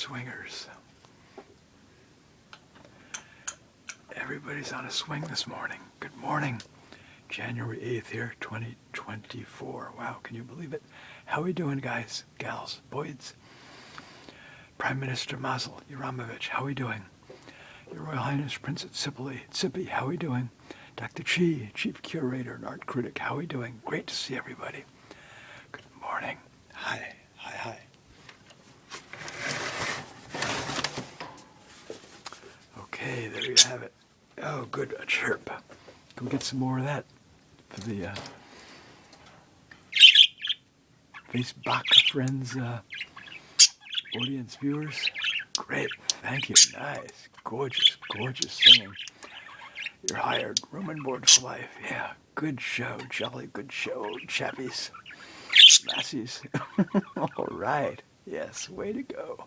swingers. Everybody's on a swing this morning. Good morning. January 8th here, 2024. Wow, can you believe it? How we doing, guys, gals, boys? Prime Minister Mazel, Yaramovich, how we doing? Your Royal Highness PrinceTzippy, how we doing? Dr. Chi, Chief Curator and Art Critic, how we doing? Great to see everybody. Good morning. Hi. Okay, there you have it. Oh, good, a chirp. Go get some more of that for the Facebook friends, audience, viewers. Great, thank you, nice, gorgeous singing. You're hired, room and board for life. Yeah, good show, jolly good show, chappies, lassies. All right, yes, way to go.